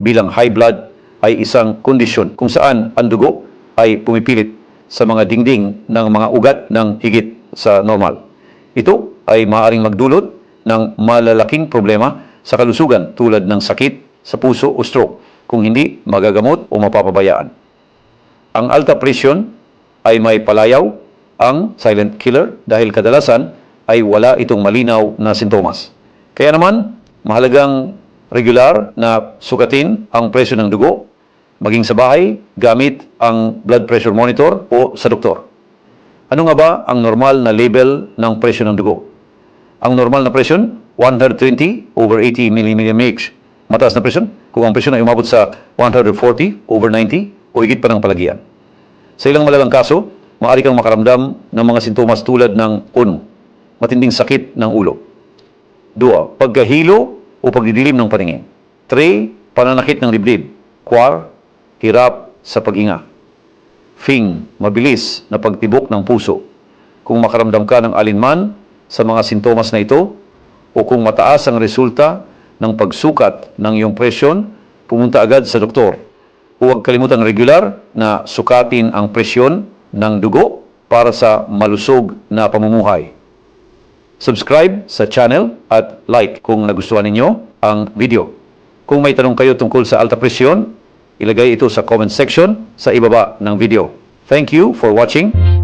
bilang high blood ay isang kondisyon kung saan ang dugo ay pumipilit sa mga dingding ng mga ugat ng higit sa normal. Ito ay maaaring magdulot ng malalaking problema sa kalusugan tulad ng sakit sa puso o stroke kung hindi magagamot o mapapabayaan. Ang alta presyon ay may palayaw ang silent killer dahil kadalasan ay wala itong malinaw na sintomas. Kaya naman, mahalagang regular na sukatin ang presyo ng dugo, maging sa bahay gamit ang blood pressure monitor o sa doktor. Ano nga ba ang normal na level ng presyo ng dugo? Ang normal na presyon, 120/80 mmHg. Mataas na presyon, kung ang presyon ay umabot sa 140/90 o higit pa ng palagyan. Sa ilang malalang kaso, maaari kang makaramdam ng mga sintomas tulad ng 1. Matinding sakit ng ulo. 2. Pagkahilo o pagdidilim ng paningin. 3. Pananakit ng dibdib. 4. Hirap sa pag-inga. Mabilis na pagtibok ng puso. Kung makaramdam ka ng alinman sa mga sintomas na ito o kung mataas ang resulta ng pagsukat ng iyong presyon, pumunta agad sa doktor. Huwag kalimutang regular na sukatin ang presyon ng dugo para sa malusog na pamumuhay. Subscribe sa channel at like kung nagustuhan ninyo ang video. Kung may tanong kayo tungkol sa alta presyon, ilagay ito sa comment section sa ibaba ng video. Thank you for watching.